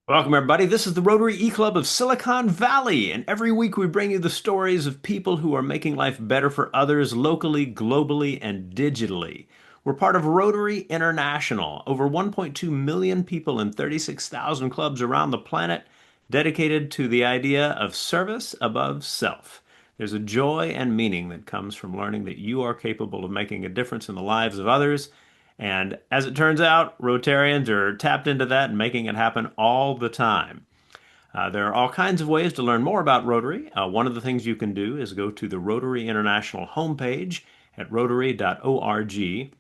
Welcome, everybody. This is the Rotary E-Club of Silicon Valley, and every week we bring you the stories of people who are making life better for others locally, globally, and digitally. We're part of Rotary International, over 1.2 million people in 36,000 clubs around the planet dedicated to the idea of service above self. There's a joy and meaning that comes from learning that you are capable of making a difference in the lives of others, and as it turns out, Rotarians are tapped into that and making it happen all the time. There are all kinds of ways to learn more about Rotary. One of the things you can do is go to the Rotary International homepage at rotary.org.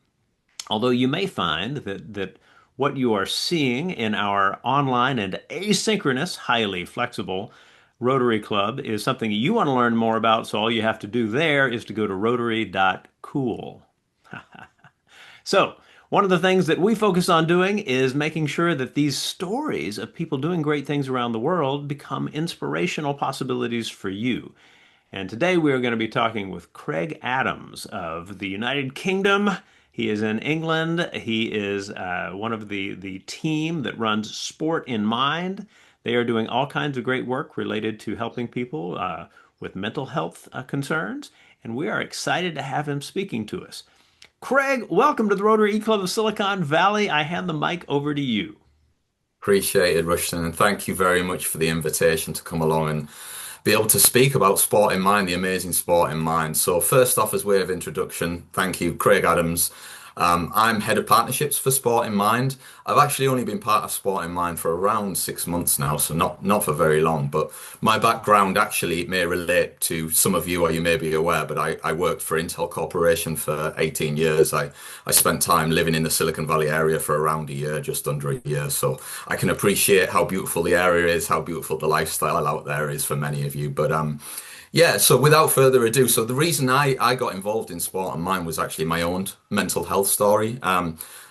Although you may find that what you are seeing in our online and asynchronous, highly flexible Rotary Club is something you want to learn more about, so all you have to do there is to go to rotary.cool. So, one of the things that we focus on doing is making sure that these stories of people doing great things around the world become inspirational possibilities for you. And today we are going to be talking with Craig Adams of the United Kingdom. He is in England. He is one of the team that runs Sport in Mind. They are doing all kinds of great work related to helping people with mental health concerns. And we are excited to have him speaking to us. Craig, welcome to the Rotary E-Club of Silicon Valley. I hand the mic over to you. Appreciated, Rushton, and thank you very much for the invitation to come along and be able to speak about Sport in Mind, the amazing Sport in Mind. So, first off, as way of introduction, thank you, Craig Adams. I'm head of partnerships for Sport in Mind. I've actually only been part of Sport in Mind for around 6 months now, so not for very long. But my background actually may relate to some of you, or you may be aware. But I worked for Intel Corporation for 18 years. I spent time living in the Silicon Valley area for around a year, just under a year. So I can appreciate how beautiful the area is, how beautiful the lifestyle out there is for many of you. But yeah, so without further ado, so the reason I got involved in Sport and Mind was actually my own mental health story.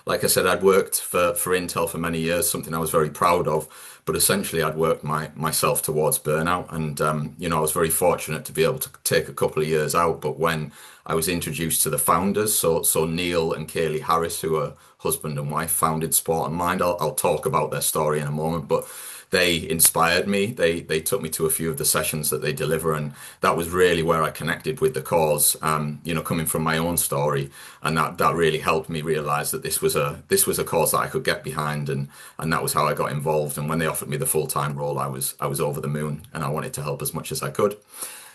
Like I said, I'd worked for Intel for many years, something I was very proud of, but essentially I'd worked myself towards burnout. And I was very fortunate to be able to take a couple of years out. But when I was introduced to the founders, so Neil and Kaylee Harris, who are husband and wife, founded Sport and Mind. I'll talk about their story in a moment, but they inspired me. They took me to a few of the sessions that they deliver, and that was really where I connected with the cause. Coming from my own story, and that really helped me realize that this was a cause that I could get behind, and that was how I got involved. And when they offered me the full-time role, I was over the moon, and I wanted to help as much as I could.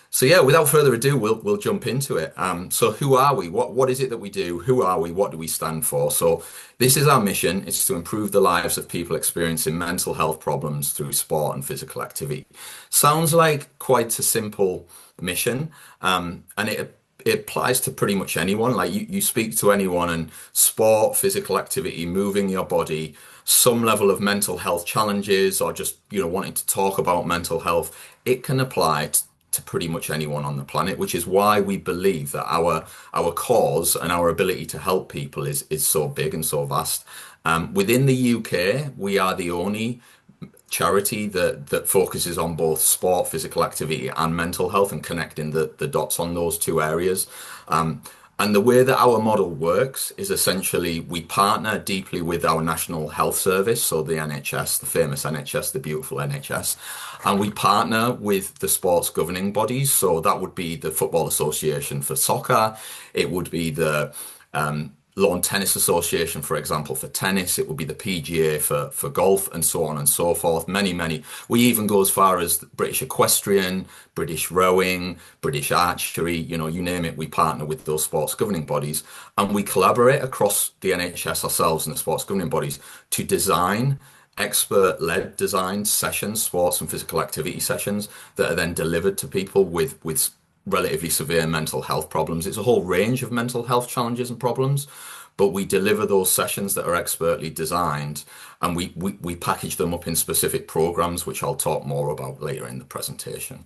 So yeah, without further ado, we'll jump into it. So who are we? What is it that we do? Who are we? What do we stand for? So this is our mission. It's to improve the lives of people experiencing mental health problems through sport and physical activity. Sounds like quite a simple mission, and it applies to pretty much anyone. Like you speak to anyone, and sport, physical activity, moving your body, some level of mental health challenges, or just wanting to talk about mental health, it can apply to pretty much anyone on the planet, which is why we believe that our cause and our ability to help people is so big and so vast. Within the UK, we are the only charity that focuses on both sport, physical activity, and mental health, and connecting the dots on those two areas. And the way that our model works is essentially we partner deeply with our National Health Service, so the NHS, the famous NHS, the beautiful NHS, and we partner with the sports governing bodies. So that would be the Football Association for soccer, it would be the Lawn Tennis Association, for example, for tennis. It would be the PGA for golf, and so on and so forth. Many, many. We even go as far as British Equestrian, British Rowing, British Archery, you name it. We partner with those sports governing bodies, and we collaborate across the NHS ourselves and the sports governing bodies to design expert-led design sessions, sports and physical activity sessions that are then delivered to people with relatively severe mental health problems. It's a whole range of mental health challenges and problems, but we deliver those sessions that are expertly designed, and we package them up in specific programs, which I'll talk more about later in the presentation.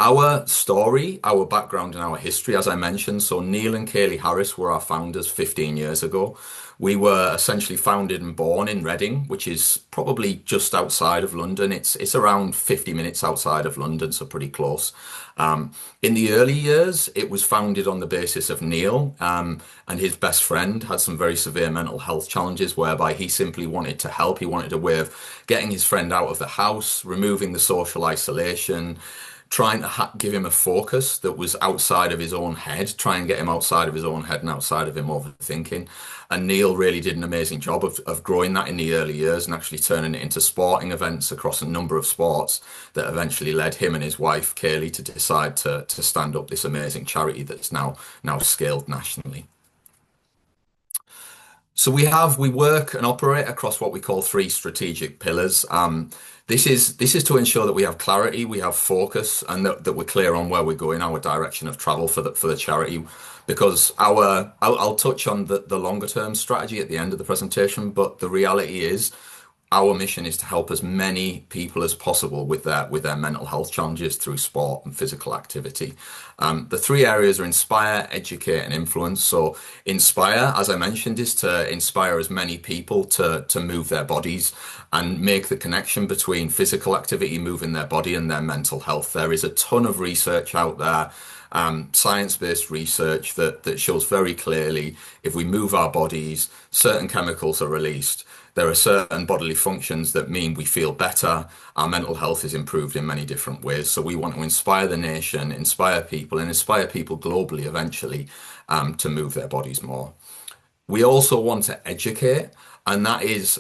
Our story, our background, and our history, as I mentioned. So Neil and Kaylee Harris were our founders 15 years ago. We were essentially founded and born in Reading, which is probably just outside of London. It's around 50 minutes outside of London, so pretty close. In the early years, it was founded on the basis of Neil, and his best friend had some very severe mental health challenges, whereby he simply wanted to help. He wanted a way of getting his friend out of the house, removing the social isolation, trying to give him a focus that was outside of his own head, try and get him outside of his own head and outside of him overthinking. And Neil really did an amazing job of growing that in the early years and actually turning it into sporting events across a number of sports that eventually led him and his wife, Kaylee, to decide to stand up this amazing charity that's now scaled nationally. So we work and operate across what we call three strategic pillars. This is to ensure that we have clarity, we have focus, and that we're clear on where we're going, our direction of travel for the charity. Because I'll touch on the longer term strategy at the end of the presentation, but the reality is our mission is to help as many people as possible with their mental health challenges through sport and physical activity. The three areas are inspire, educate, and influence. So inspire, as I mentioned, is to inspire as many people to move their bodies and make the connection between physical activity, moving their body, and their mental health. There is a ton of research out there, science-based research that shows very clearly if we move our bodies, certain chemicals are released. There are certain bodily functions that mean we feel better. Our mental health is improved in many different ways. So we want to inspire the nation, inspire people, and inspire people globally eventually to move their bodies more. We also want to educate, and that is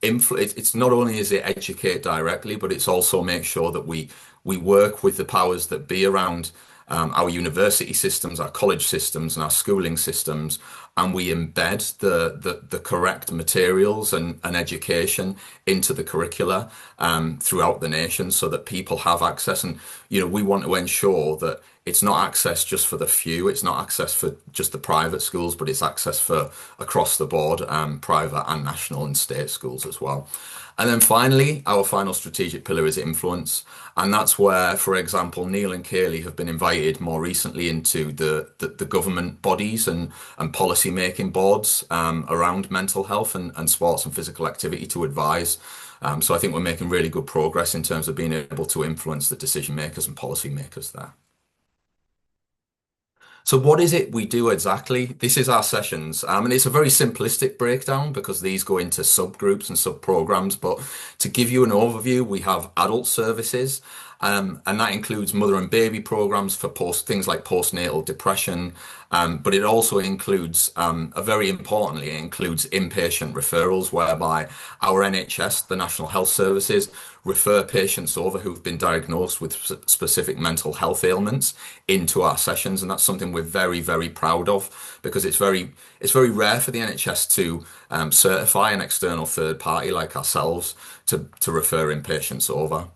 it's not only is it educate directly, but it's also make sure that we work with the powers that be around our university systems, our college systems, and our schooling systems, and we embed the correct materials and education into the curricula throughout the nation so that people have access. And we want to ensure that it's not access just for the few, it's not access for just the private schools, but it's access for across the board, private and national and state schools as well. And then finally, our final strategic pillar is influence. And that's where, for example, Neil and Kaylee have been invited more recently into the government bodies and policy making boards around mental health and sports and physical activity to advise. So I think we're making really good progress in terms of being able to influence the decision makers and policy makers there. So what is it we do exactly? This is our sessions, and it's a very simplistic breakdown because these go into subgroups and sub-programs. But to give you an overview, we have adult services, and that includes mother and baby programs for things like postnatal depression. But it also includes, very importantly, it includes inpatient referrals, whereby our NHS, the National Health Services, refer patients over who've been diagnosed with specific mental health ailments into our sessions, and that's something we're very, very proud of because it's very rare for the NHS to certify an external third party like ourselves to refer in patients over.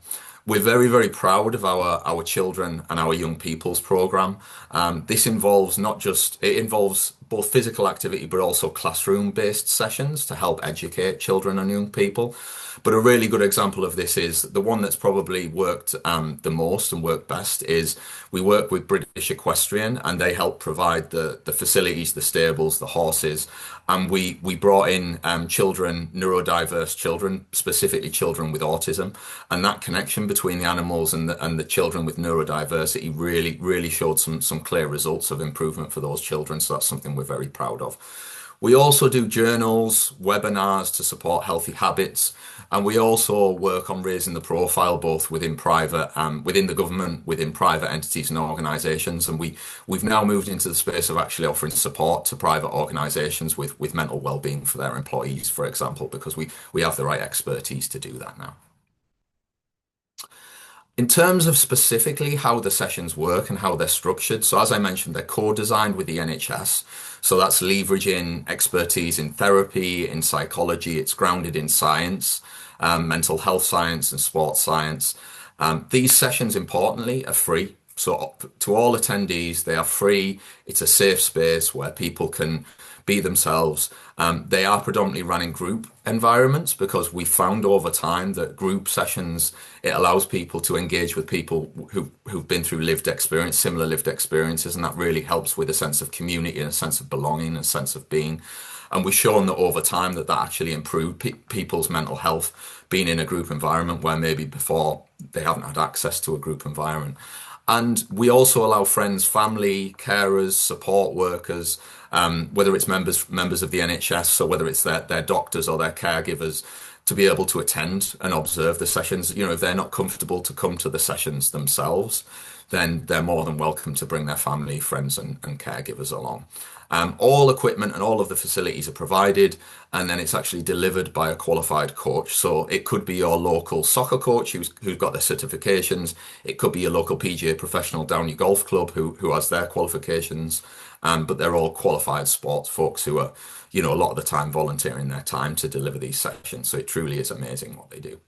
We're very, very proud of our children and our young people's program. This involves it involves both physical activity, but also classroom-based sessions to help educate children and young people. But a really good example of this is the one that's probably worked the most and worked best is we work with British Equestrian and they help provide the facilities, the stables, the horses. And we brought in children, neurodiverse children, specifically children with autism. And that connection between the animals and the children with neurodiversity really, really showed some clear results of improvement for those children. So that's something we're very proud of. We also do journals, webinars to support healthy habits, and we also work on raising the profile both within within the government, within private entities and organisations. And we've now moved into the space of actually offering support to private organisations with mental well-being for their employees, for example, because we have the right expertise to do that now. In terms of specifically how the sessions work and how they're structured, so as I mentioned, they're co-designed with the NHS. So that's leveraging expertise in therapy, in psychology. It's grounded in science, mental health science and sports science. These sessions, importantly, are free. So to all attendees, they are free. It's a safe space where people can be themselves. They are predominantly run in group environments because we found over time that group sessions, it allows people to engage with people who've been through lived experience, similar lived experiences, and that really helps with a sense of community and a sense of belonging and a sense of being. And we've shown that over time that that actually improved people's mental health, being in a group environment where maybe before they haven't had access to a group environment. And we also allow friends, family, carers, support workers, whether it's members of the NHS, so whether it's their doctors or their caregivers, to be able to attend and observe the sessions. You know, if they're not comfortable to come to the sessions themselves, then they're more than welcome to bring their family, friends, and caregivers along. All equipment and all of the facilities are provided, and then it's actually delivered by a qualified coach. So it could be your local soccer coach who's got their certifications. It could be your local PGA professional down your golf club who has their qualifications. But they're all qualified sports folks who are, you know, a lot of the time volunteering their time to deliver these sessions. So it truly is amazing what they do.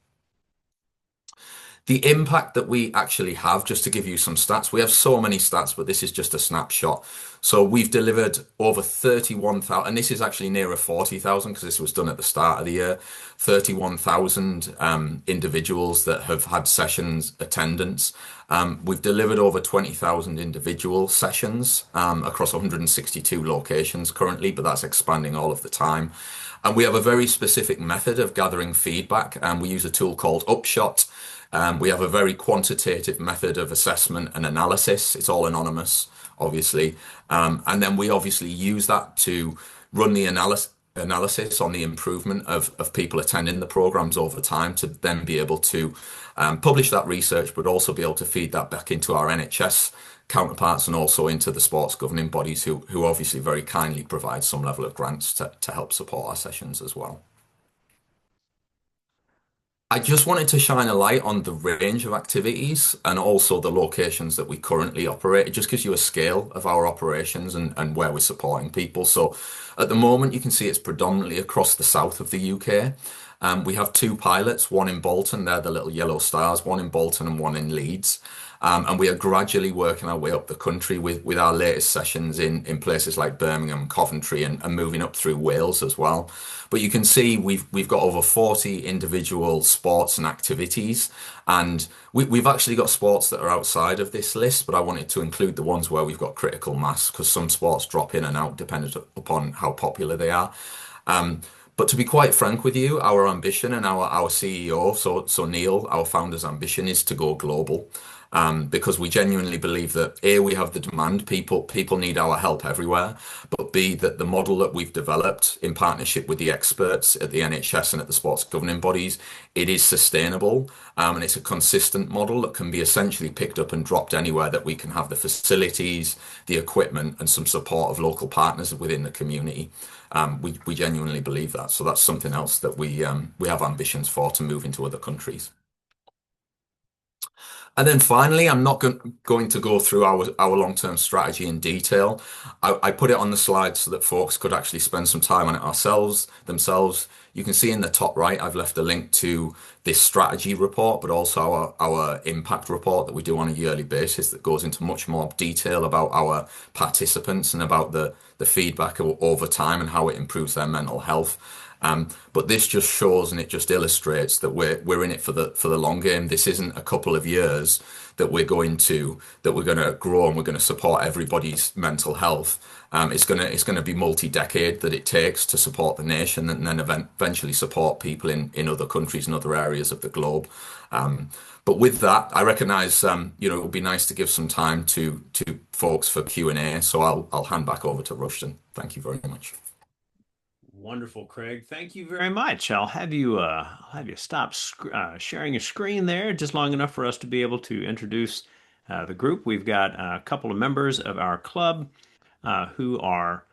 The impact that we actually have, just to give you some stats, we have so many stats, but this is just a snapshot. So we've delivered over 31,000, and this is actually nearer 40,000 because this was done at the start of the year, 31,000 individuals that have had sessions attendance. We've delivered over 20,000 individual sessions across 162 locations currently, but that's expanding all of the time. And we have a very specific method of gathering feedback, and we use a tool called Upshot. We have a very quantitative method of assessment and analysis. It's all anonymous, obviously. And then we obviously use that to run the analysis on the improvement of people attending the programs over time to then be able to publish that research, but also be able to feed that back into our NHS counterparts and also into the sports governing bodies who obviously very kindly provide some level of grants to help support our sessions as well. I just wanted to shine a light on the range of activities and also the locations that we currently operate. It just gives you a scale of our operations and where we're supporting people. So at the moment, you can see it's predominantly across the south of the UK. We have two pilots, one in Bolton, they're the little yellow stars, one in Bolton and one in Leeds. And we are gradually working our way up the country with our latest sessions in places like Birmingham, Coventry, and moving up through Wales as well. But you can see we've got over 40 individual sports and activities, and we've actually got sports that are outside of this list, but I wanted to include the ones where we've got critical mass because some sports drop in and out depending upon how popular they are. But to be quite frank with you, our ambition and our CEO, so Neil, our founder's ambition is to go global. Because we genuinely believe that A, we have the demand, people need our help everywhere, but B, that the model that we've developed in partnership with the experts at the NHS and at the sports governing bodies, it is sustainable, and it's a consistent model that can be essentially picked up and dropped anywhere that we can have the facilities, the equipment, and some support of local partners within the community. We genuinely believe that, so that's something else that we have ambitions for to move into other countries. And then finally, I'm not going to go through our long-term strategy in detail. I put it on the slide so that folks could actually spend some time on it themselves. You can see in the top right, I've left a link to this strategy report, but also our impact report that we do on a yearly basis that goes into much more detail about our participants and about the feedback over time and how it improves their mental health. But this just shows and it just illustrates that we're in it for the long game. This isn't a couple of years that we're going to grow and we're going to support everybody's mental health. It's going to be multi-decade that it takes to support the nation and then eventually support people in other countries and other areas of the globe. But with that, I recognise it would be nice to give some time to folks for Q&A. So I'll hand back over to Rushton. Thank you very much. Wonderful, Craig. Thank you very much. I'll have you stop sharing your screen there just long enough for us to be able to introduce the group. We've got a couple of members of our club who are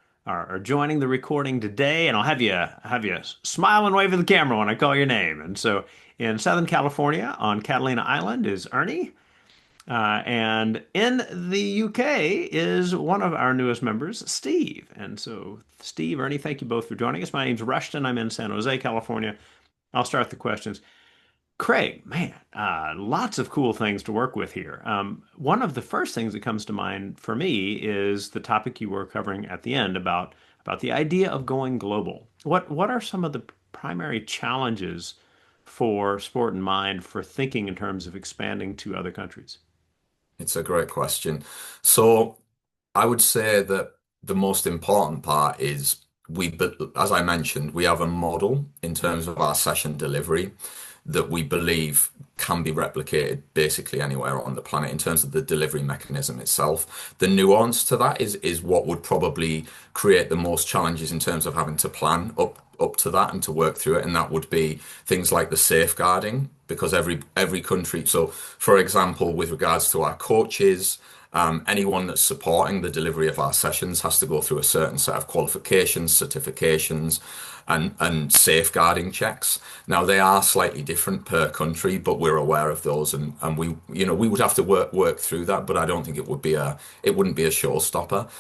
joining the recording today, and I'll have you smile and wave at the camera when I call your name. And so, in Southern California, on Catalina Island, is Ernie. And in the UK is one of our newest members, Steve. And so, Steve, Ernie, thank you both for joining us. My name's Rushton. I'm in San Jose, California. I'll start the questions. Craig, man, lots of cool things to work with here. One of the first things that comes to mind for me is the topic you were covering at the end about the idea of going global. What are some of the primary challenges for Sport and Mind for thinking in terms of expanding to other countries? It's a great question. So I would say that the most important part is as I mentioned, we have a model in terms of our session delivery that we believe can be replicated basically anywhere on the planet in terms of the delivery mechanism itself. The nuance to that is what would probably create the most challenges in terms of having to plan up to that and to work through it, and that would be things like the safeguarding, because every country. So, for example, with regards to our coaches. Anyone that's supporting the delivery of our sessions has to go through a certain set of qualifications, certifications, and safeguarding checks. Now they are slightly different per country, but we're aware of those, and we would have to work through that. But I don't think it wouldn't be a showstopper.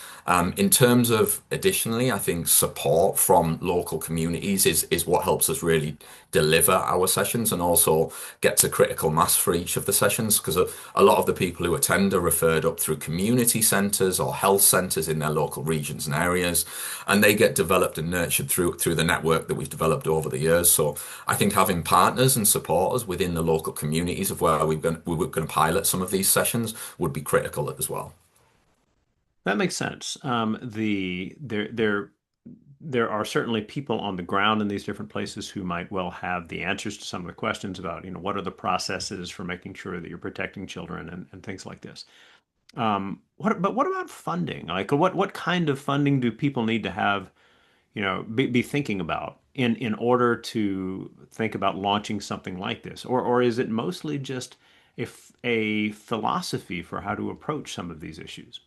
In terms of additionally, I think support from local communities is what helps us really deliver our sessions and also get to critical mass for each of the sessions, because a lot of the people who attend are referred up through community centres or health centres in their local regions and areas, and they get developed and nurtured through the network that we've developed over the years. So I think having partners and supporters within the local communities of where we were going to pilot some of these sessions would be critical as well. That makes sense. There are certainly people on the ground in these different places who might well have the answers to some of the questions about, what are the processes for making sure that you're protecting children and things like this. But what about funding? Like, what kind of funding do people need to have, be thinking about in order to think about launching something like this? Or is it mostly just a philosophy for how to approach some of these issues?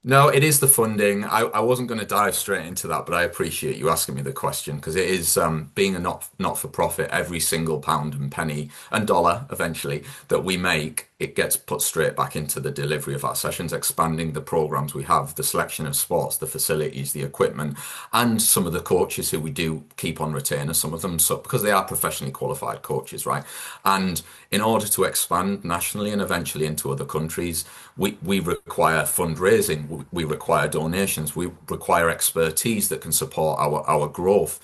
No, it is the funding. I wasn't going to dive straight into that, but I appreciate you asking me the question because it is being a not for profit, every single pound and penny and dollar eventually that we make, it gets put straight back into the delivery of our sessions, expanding the programs we have, the selection of sports, the facilities, the equipment, and some of the coaches who we do keep on retainer, some of them, so because they are professionally qualified coaches, right? And in order to expand nationally and eventually into other countries, we require fundraising, we require donations, we require expertise that can support our growth.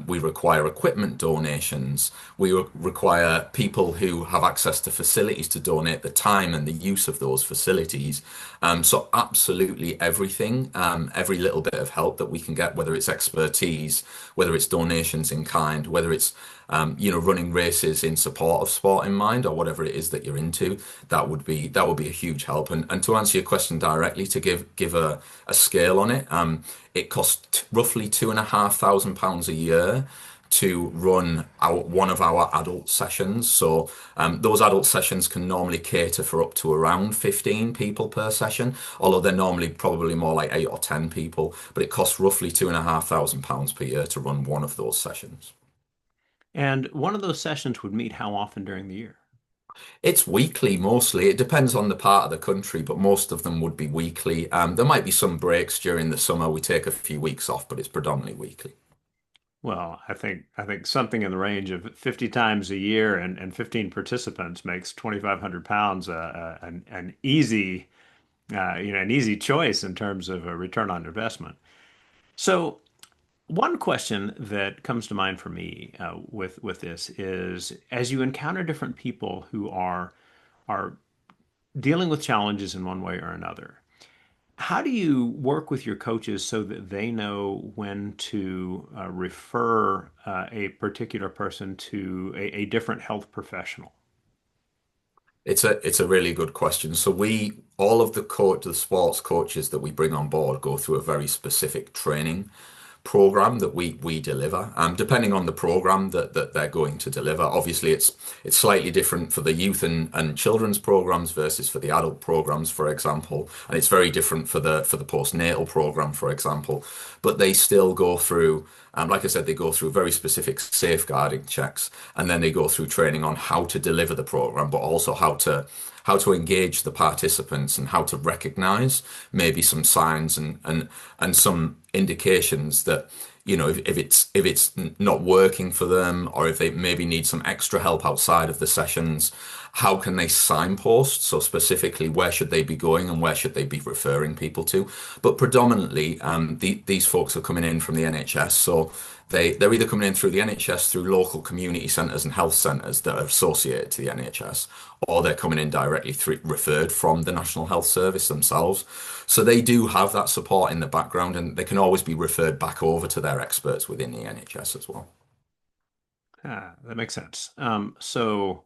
We require equipment donations. Require people who have access to facilities to donate the time and the use of those facilities. So absolutely everything, every little bit of help that we can get, whether it's expertise, whether it's donations in kind, whether it's running races in support of Sport in Mind or whatever it is that you're into, that would be a huge help. And to answer your question directly, to give a scale on it, it costs roughly £2,500 a year to run one of our adult sessions. So those adult sessions can normally cater for up to around 15 people per session, although they're normally probably more like 8 or 10 people. But it costs roughly £2,500 per year to run one of those sessions. And one of those sessions would meet how often during the year? It's weekly mostly. It depends on the part of the country, but most of them would be weekly. There might be some breaks during the summer. We take a few weeks off, but it's predominantly weekly. Well, I think something in the range of 50 times a year and 15 participants makes 2,500 pounds an easy an easy choice in terms of a return on investment. So one question that comes to mind for me with this is, as you encounter different people who are dealing with challenges in one way or another, how do you work with your coaches so that they know when to refer a particular person to a different health professional? It's a really good question. So all of the sports coaches that we bring on board go through a very specific training program that we deliver. Depending on the program that they're going to deliver, obviously it's slightly different for the youth and children's programs versus for the adult programs, for example, and it's very different for the postnatal program, for example. But they still go through, like I said, they go through very specific safeguarding checks, and then they go through training on how to deliver the program, but also how to engage the participants and how to recognize maybe some signs and some indications that if it's not working for them, or if they maybe need some extra help outside of the sessions, how can they signpost? So specifically, where should they be going and where should they be referring people to? But predominantly, these folks are coming in from the NHS, so they're either coming in through the NHS through local community centres and health centres that are associated to the NHS, or they're coming in directly through referred from the National Health Service themselves. So they do have that support in the background, and they can always be referred back over to their experts within the NHS as well. That makes sense. So,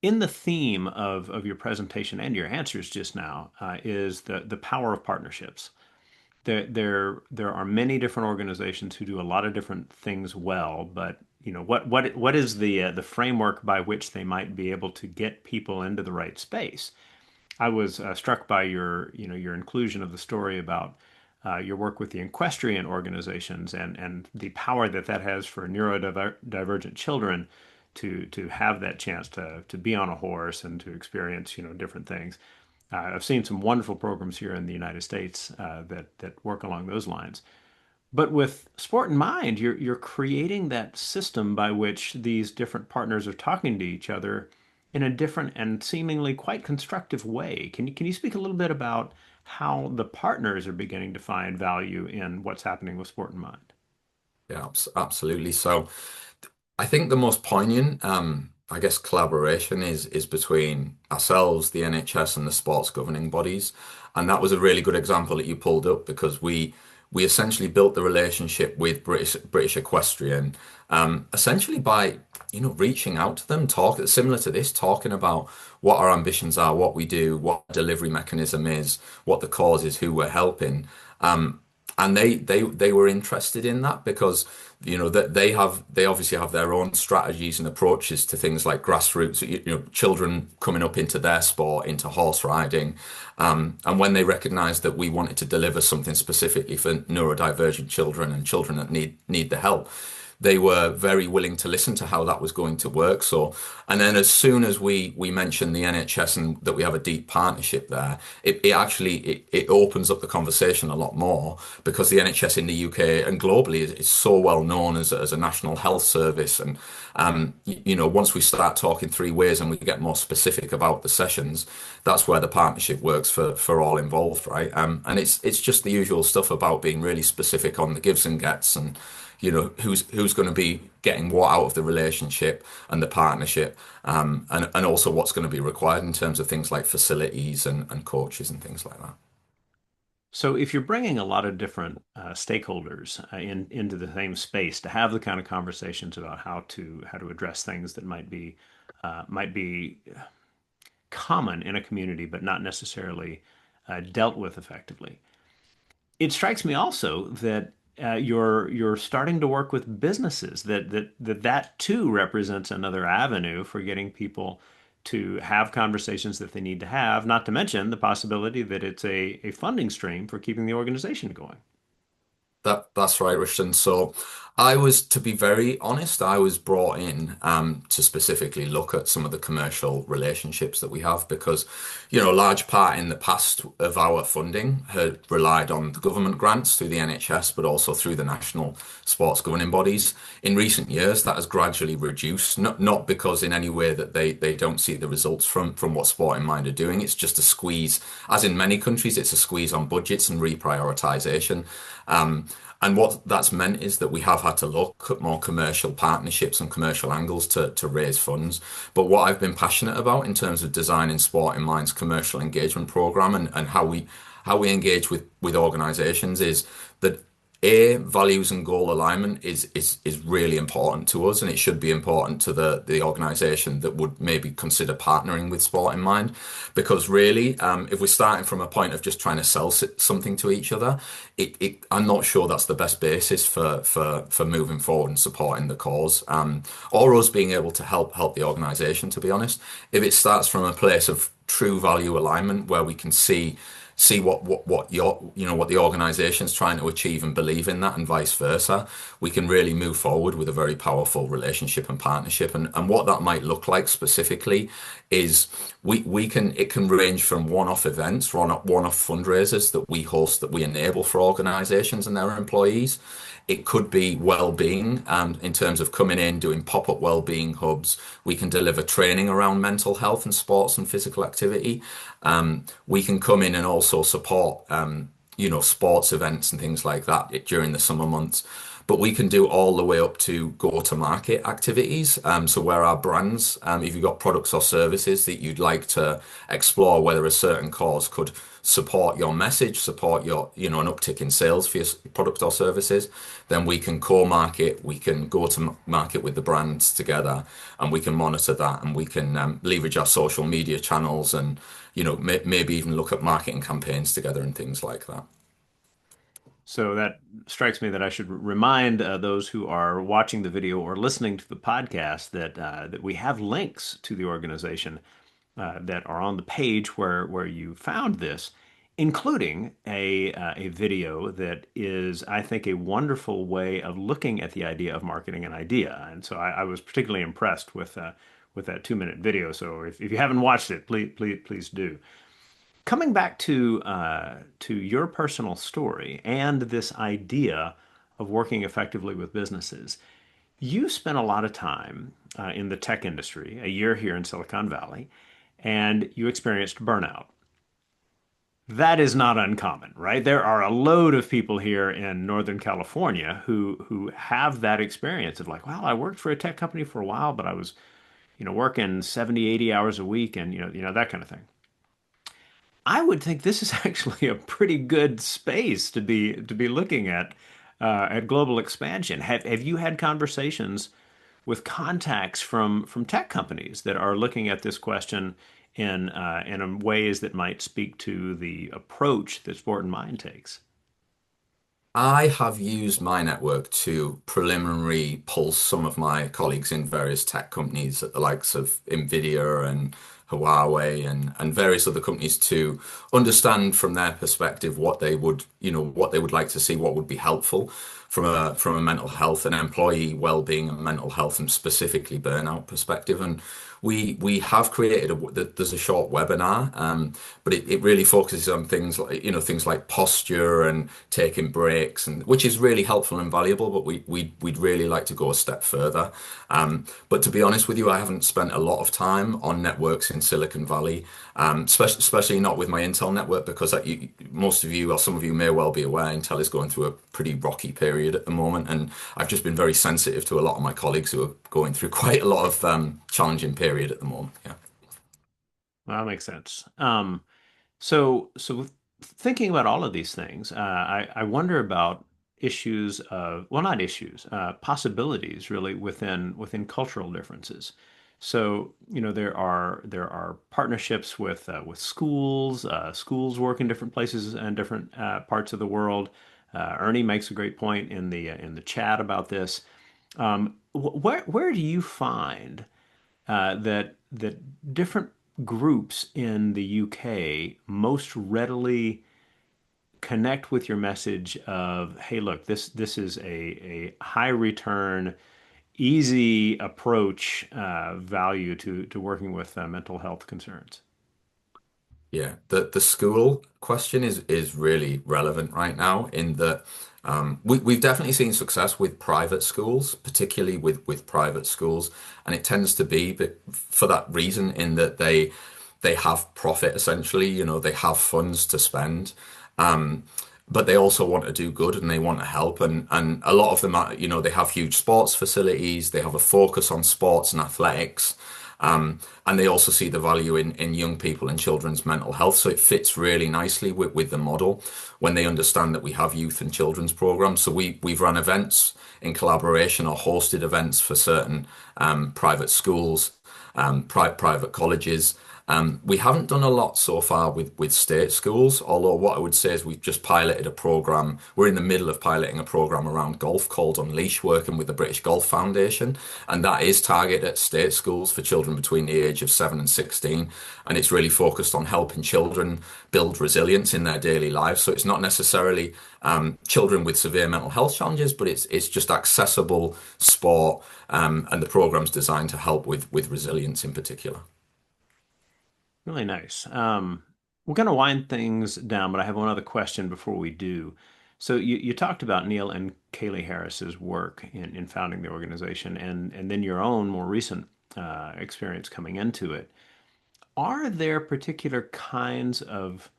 in the theme of your presentation and your answers just now, is the power of partnerships. There are many different organizations who do a lot of different things well, but what is the framework by which they might be able to get people into the right space? I was struck by your inclusion of the story about your work with the equestrian organizations and the power that that has for neurodivergent children to have that chance to be on a horse and to experience different things. I've seen some wonderful programs here in the United States that work along those lines. But with sport in mind, you're creating that system by which these different partners are talking to each other in a different and seemingly quite constructive way. Can you speak a little bit about how the partners are beginning to find value in what's happening with sport in mind? Yeah, absolutely. So I think the most poignant, I guess, collaboration is between ourselves, the NHS, and the sports governing bodies. And that was a really good example that you pulled up because we essentially built the relationship with British Equestrian, essentially by reaching out to them, talk similar to this, talking about what our ambitions are, what we do, what the delivery mechanism is, what the cause is, who we're helping. Um, and they were interested in that because that they obviously have their own strategies and approaches to things like grassroots, children coming up into their sport, into horse riding, and when they recognized that we wanted to deliver something specifically for neurodivergent children and children that need the help, they were very willing to listen to how that was going to work. So, and then as soon as we mentioned the NHS and that we have a deep partnership there, it actually it opens up the conversation a lot more because the NHS in the UK and globally is so well known as a national health service. And once we start talking three ways and we get more specific about the sessions, that's where the partnership works for all involved, right? And it's just the usual stuff about being really specific on the gives and gets and who's going to be getting what out of the relationship and the partnership, and also what's going to be required in terms of things like facilities and coaches and things like that. So if you're bringing a lot of different stakeholders into the same space to have the kind of conversations about how to address things that might be common in a community but not necessarily dealt with effectively, it strikes me also that you're starting to work with businesses that too represents another avenue for getting people to have conversations that they need to have, not to mention the possibility that it's a funding stream for keeping the organization going. That's right, Rushton. So I was, to be very honest, I was brought in to specifically look at some of the commercial relationships that we have because, a large part in the past of our funding had relied on the government grants through the NHS, but also through the national sports governing bodies. In recent years, that has gradually reduced, not because in any way that they don't see the results from what Sport in Mind are doing. It's just a squeeze, as in many countries, it's a squeeze on budgets and reprioritization. And what that's meant is that we have had to look at more commercial partnerships and commercial angles to raise funds. But what I've been passionate about in terms of designing Sport in Mind's commercial engagement program and how we engage with organizations is that values and goal alignment is really important to us, and it should be important to the organization that would maybe consider partnering with Sport in Mind. Because really, if we're starting from a point of just trying to sell something to each other, I'm not sure that's the best basis for moving forward and supporting the cause, or us being able to help the organization. To be honest, if it starts from a place of true value alignment where we can see see what your what the organization's trying to achieve and believe in that, and vice versa, we can really move forward with a very powerful relationship and partnership. And what that might look like specifically is we can it can range from one-off events, one-off fundraisers that we host, that we enable for organizations and their employees. It could be well-being, in terms of coming in, doing pop-up well-being hubs. We can deliver training around mental health and sports and physical activity. We can come in and also support, sports events and things like that during the summer months. But we can do all the way up to go-to-market activities. So where our brands, if you've got products or services that you'd like to explore, whether a certain cause could support your message, support your, an uptick in sales for your product or services, then we can co-market, we can go to market with the brands together, and we can monitor that, and we can leverage our social media channels, and maybe even look at marketing campaigns together and things like that. So that strikes me that I should remind those who are watching the video or listening to the podcast that we have links to the organization that are on the page where you found this, including a video that is, I think, a wonderful way of looking at the idea of marketing an idea. And so I was particularly impressed with that 2-minute video. So if you haven't watched it, please do. Coming back to your personal story and this idea of working effectively with businesses, you spent a lot of time in the tech industry, a year here in Silicon Valley, and you experienced burnout. That is not uncommon, right? There are a load of people here in Northern California who have that experience of like, well, I worked for a tech company for a while, but I was, working 70, 80 hours a week and, that kind of thing. I would think this is actually a pretty good space to be looking at global expansion. Have you had conversations with contacts from tech companies that are looking at this question in ways that might speak to the approach that Sport and Mind takes? I have used my network to preliminary pulse some of my colleagues in various tech companies at the likes of Nvidia and Huawei and various other companies, to understand from their perspective what they would, what they would like to see, what would be helpful from a mental health and employee well-being and mental health, and specifically burnout perspective. And we have created there's a short webinar, but it really focuses on things like, things like posture and taking breaks, and which is really helpful and valuable. But we'd really like to go a step further. But to be honest with you, I haven't spent a lot of time on networks in Silicon Valley, especially not with my Intel network, because most of you, or some of you, may well be aware, Intel is going through a pretty rocky period at the moment, and I've just been very sensitive to a lot of my colleagues who are going through quite a lot of challenging period at the moment. Yeah. Well, that makes sense. So thinking about all of these things, I wonder about issues of, well, not issues, possibilities really within cultural differences. So, there are partnerships with schools. Schools work in different places and different parts of the world. Ernie makes a great point in the chat about this. Where do you find that different groups in the UK most readily connect with your message of, hey, look, this is a high return, easy approach value to working with mental health concerns? Yeah, the school question is really relevant right now, in that we've definitely seen success with private schools, particularly with private schools, and it tends to be for that reason, in that they have profit essentially, they have funds to spend. But they also want to do good, and they want to help, and a lot of them are, they have huge sports facilities, they have a focus on sports and athletics, and they also see the value in young people and children's mental health. So it fits really nicely with the model, when they understand that we have youth and children's programs. So we've run events in collaboration, or hosted events for certain private schools, private colleges. We haven't done a lot so far with state schools, although what I would say is we've just piloted a program. We're in the middle of piloting a program around golf called Unleash, working with the British Golf Foundation, and that is targeted at state schools for children between the age of 7 and 16, and it's really focused on helping children build resilience in their daily lives. So it's not necessarily children with severe mental health challenges, but it's just accessible sport, and the program's designed to help with resilience in particular. Really nice. We're going to wind things down, but I have one other question before we do. So you talked about Neil and Kaylee Harris's work in founding the organization and then your own more recent experience coming into it. Are there particular kinds of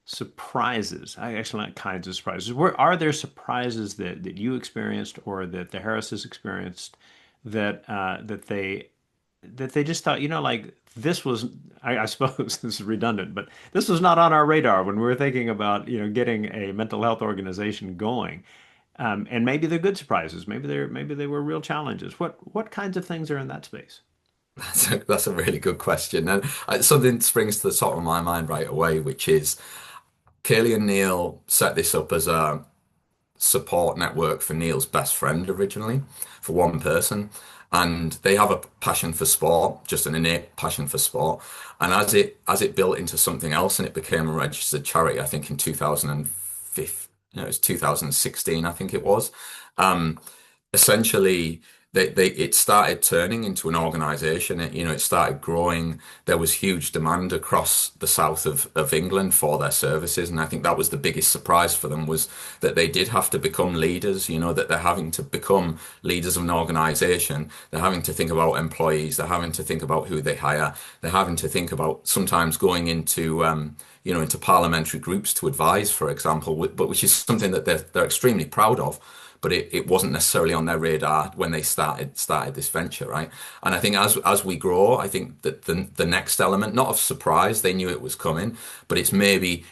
surprises? Actually, not kinds of surprises. Are there surprises that you experienced or that the Harrises experienced that they just thought, like this was, I suppose this is redundant, but this was not on our radar when we were thinking about, getting a mental health organization going. And maybe they're good surprises. Maybe they were real challenges. What kinds of things are in that space? That's a really good question. And something springs to the top of my mind right away, which is Kaylee and Neil set this up as a support network for Neil's best friend originally, for one person. And they have a passion for sport, just an innate passion for sport. And as it built into something else and it became a registered charity, I think in 2005, no, it was 2016, I think it was. Um, Essentially it started turning into an organization. It started growing. There was huge demand across the south of England for their services, and I think that was the biggest surprise for them, was that they did have to become leaders. That they're having to become leaders of an organization. They're having to think about employees. They're having to think about who they hire. They're having to think about sometimes going into parliamentary groups to advise, for example, but which is something that they're extremely proud of, but it wasn't necessarily on their radar when they started this venture, right? And I think as we grow, I think that the next element, not of surprise, they knew it was coming, but it's maybe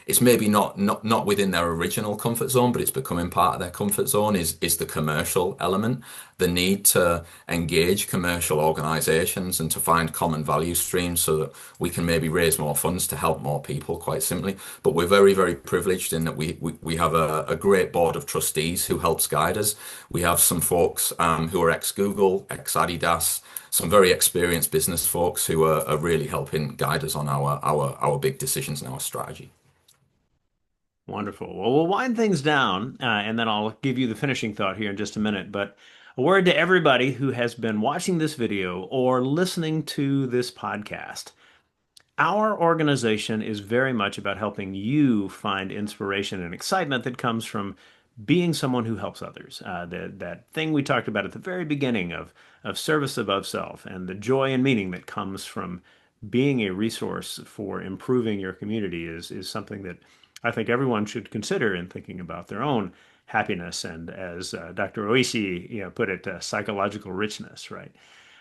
not within their original comfort zone, but it's becoming part of their comfort zone, is the commercial element, the need to engage commercial organizations and to find common value streams so that we can maybe raise more funds to help more people, quite simply. But we're very, very privileged in that we have a great board of trustees who helps guide us. We have some folks who are ex-Google, ex-Adidas, some very experienced business folks who are really helping guide us on our big decisions and our strategy. Wonderful. Well, we'll wind things down, and then I'll give you the finishing thought here in just a minute. But a word to everybody who has been watching this video or listening to this podcast. Our organization is very much about helping you find inspiration and excitement that comes from being someone who helps others. That thing we talked about at the very beginning of service above self and the joy and meaning that comes from being a resource for improving your community is something that I think everyone should consider in thinking about their own happiness and, as Dr. Oishi, put it, psychological richness, right?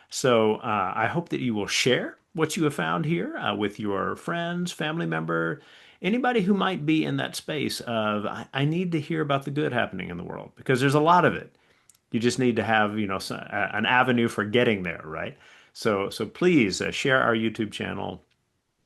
So I hope that you will share what you have found here with your friends, family member, anybody who might be in that space of I need to hear about the good happening in the world because there's a lot of it. You just need to have an avenue for getting there, right? So please share our YouTube channel,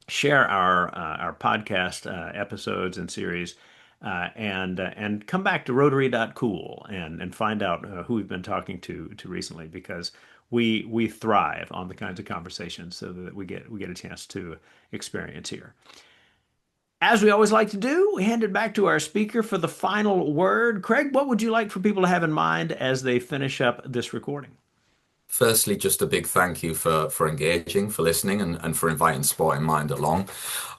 share our podcast episodes and series, and come back to Rotary.cool and find out who we've been talking to recently because we thrive on the kinds of conversations so that we get a chance to experience here. As we always like to do, we hand it back to our speaker for the final word. Craig, what would you like for people to have in mind as they finish up this recording? Firstly, just a big thank you for engaging, for listening, and for inviting Sport in Mind along.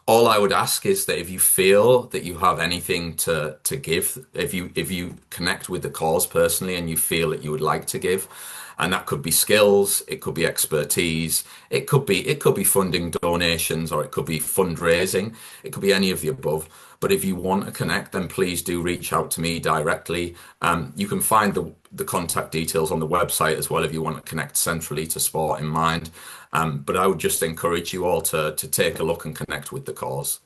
All I would ask is that if you feel that you have anything to give, if you connect with the cause personally and you feel that you would like to give, and that could be skills, it could be expertise, it could be funding donations, or it could be fundraising, it could be any of the above. But if you want to connect, then please do reach out to me directly. You can find the contact details on the website as well if you want to connect centrally to Sport in Mind. But I would just encourage you all to take a look and connect with the cause.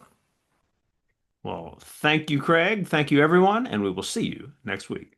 Well, thank you, Craig. Thank you, everyone, and we will see you next week.